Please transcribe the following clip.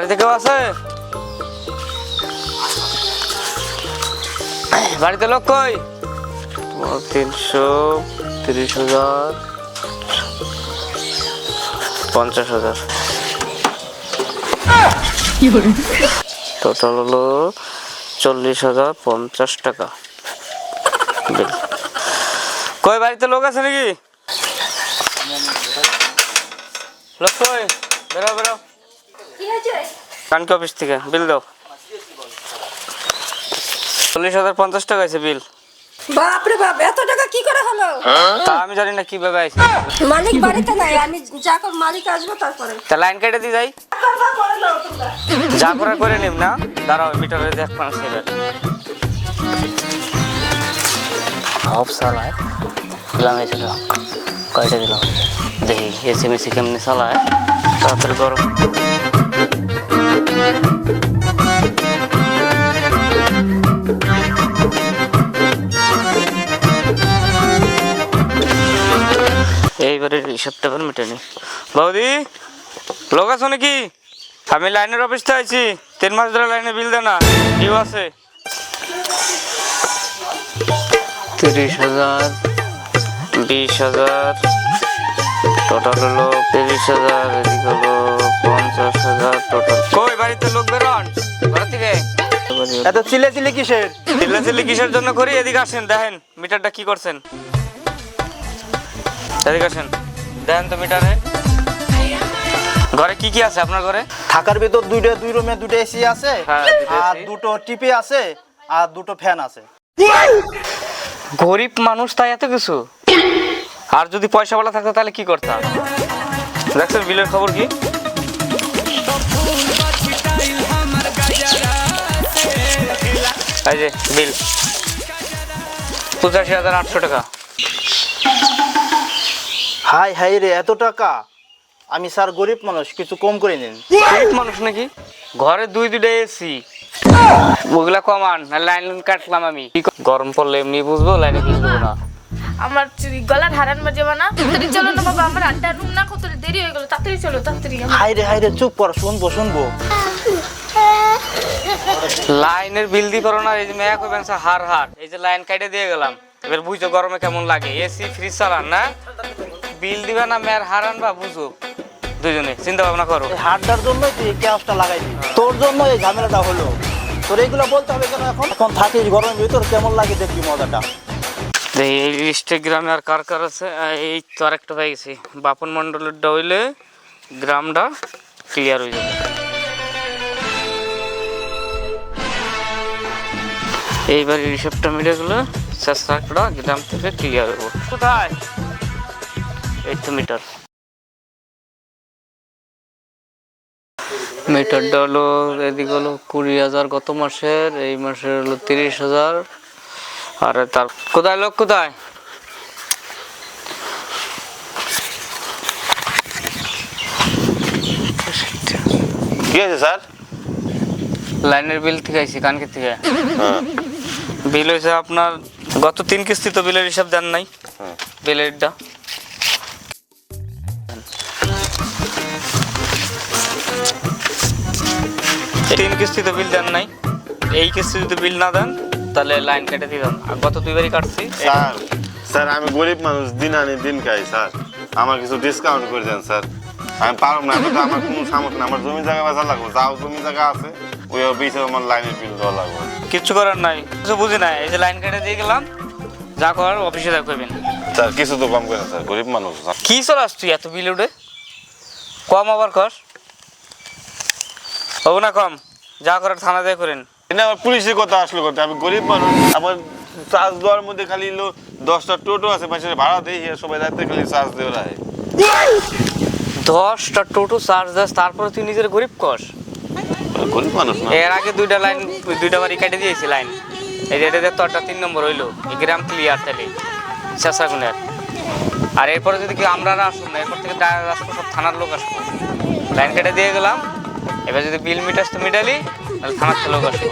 বাড়িতে কেউ আছে? বাড়িতে লোক কই? 330,000 50,000 টোটাল হলো 40,050 টাকা। কই বাড়িতে লোক আছে নাকি? লোক কই? বেরো বেরো। কানকি অফিস থেকে বিল দাও। 40,050 টাকা আছে বিল। বাপরে বাপ, এত টাকা কি করে হলো? তা আমি জানি না কিভাবে আইছে। মালিক বাড়িতে নাই, আমি যখন মালিক আসবো তারপরে তা লাইন কেটে দিয়ে যাই। যা করে করে নিম না, দাঁড়াও মিটারে দেখ পাঁচ সেকেন্ড। অফ চালায় দিলাম এসে কয়টা দিলাম দেখি এসি মেসি কেমনি চালায় তাড়াতাড়ি গরম। এইবারে হিসাবটা এবার মিটে নি। বৌদি লোক আছো নাকি? আমি লাইনের অফিসে আছি, 3 মাস ধরে লাইনে বিল দেয় না। কেউ আছে? 30,000 20,000 টোটাল হলো 30,000, এদিকে হলো 50,000 টোটাল। কই বাড়িতে লোক বেরোন ঘর থেকে? এত চিল্লাচিল্লি কিসের? চিল্লাচিল্লি কিসের জন্য করি? এদিকে আসেন দেখেন মিটারটা কি করছেন। এদিকে আসেন দেখেন তো মিটারে ঘরে কি কি আছে আপনার ঘরে? থাকার ভিতর দুই রুমে 2টা এসি আছে, হ্যাঁ, আর 2টো টিভি আছে, আর 2টো ফ্যান আছে। গরিব মানুষ তাই এত কিছু? আর যদি পয়সাওয়ালা থাকতো তাহলে কি করতাম? দেখছেন বিলের খবর কি? এই যে বিল 85,800 টাকা। হাই হাই রে, এত টাকা! আমি স্যার গরিব মানুষ, কিছু কম করে নিন। গরিব মানুষ নাকি? ঘরে 2-2টা এসি, ওগুলা কমান না লাইন কাটলাম আমি। গরম পড়লে এমনি বুঝবো, লাইনে বুঝবো না। আমার গলার হারান বাজাবা না, তাড়াতাড়ি চলো না বাবা, আমার আড্ডার রুম না, কত দেরি হয়ে গেল, তাড়াতাড়ি চলো তাড়াতাড়ি। হাই রে চুপ কর, শুনবো। লাইনের বিল দি করো না, এই যে মেয়া কইবেন হার হার, এই যে লাইন কাটে দিয়ে গেলাম, এবার বুঝছো গরমে কেমন লাগে। এসি ফ্রিজ চালান না, বিল দিবা না মেয়ের হারান বা বুঝো, দুজনে চিন্তা ভাবনা করো। এই হাটটার জন্যই তুই এই ক্যাশটা লাগাই দিই, তোর জন্য এই ঝামেলাটা হলো। তোর এইগুলো বলতে হবে কেন? এখন থাকিস গরমের ভিতর, কেমন লাগে দেখবি মজাটা। এই ইনস্টাগ্রামে আর কার কার আছে? এই তো আরেকটা হয়ে গেছি, বাপন মন্ডলেরটা হইলে গ্রামটা ক্লিয়ার হয়ে যাবে। এইবার হিসাবটা মিলে গেলে চেষ্টাটা গ্রাম থেকে ক্লিয়ার হবো। কোথায়? এই তো মিটার, মিটারটা হলো এদিকে হলো 20,000 গত মাসের, এই মাসের হলো 30,000। আর তার কোথায় লোক কোথায়? কি আছে স্যার? লাইনের বিল থেকে আইছি কানকি থেকে। বিল হয়েছে আপনার গত 3 কিস্তি, তো বিলের হিসাব দেন নাই। বিলেরটা 3 কিস্তি তো বিল দেন নাই। এই কিস্তি যদি বিল না দেন তাহলে লাইন কেটে দিলাম। আর গত 2 বারই কাটছি। স্যার আমি গরিব মানুষ, দিন আনি দিন খাই স্যার, আমার কিছু ডিসকাউন্ট করে দেন স্যার। আমি পারব না, আমার কোনো সামর্থ্য না, আমার জমি জায়গা বেচা লাগবে, যাও জমি জায়গা আছে ওই বেচে আমার লাইনের বিল দেওয়া লাগবে। কিচ্ছু করার নাই, কিছু বুঝি নাই, এই যে লাইন কেটে দিয়ে গেলাম, যা করার অফিসে যা করবেন। স্যার কিছু তো কম করেন স্যার, গরিব মানুষ। কি চলাস তুই এত বিল উঠে? কম আবার কর, হবো না কম, যা করার থানা দিয়ে করেন। এটা আমার পুলিশের কথা আসলো কথা, আমি গরিব মানুষ, আমার চার্জ দেওয়ার মধ্যে খালি 10টা টোটো আছে, মানুষের ভাড়া দেই, সবাই রাতে খালি চার্জ দেওয়া রাখে। 10টা টোটো চার্জ দাস, তারপরে তুই নিজের গরিব কস? গরিব মানুষ না। এর আগে 2টা লাইন 2টা বাড়ি কেটে দিয়েছি লাইন, এই যে এটা তোরটা 3 নম্বর হইলো, এই গ্রাম ক্লিয়ার তাহলে শেষাগুনের। আর এরপরে যদি কি আমরা আসুন না, এরপর থেকে আসবো সব থানার লোক আসবো। লাইন কেটে দিয়ে গেলাম, এবার যদি বিল মিটাস তো মিটালি, তাহলে থানার লোক আসবো।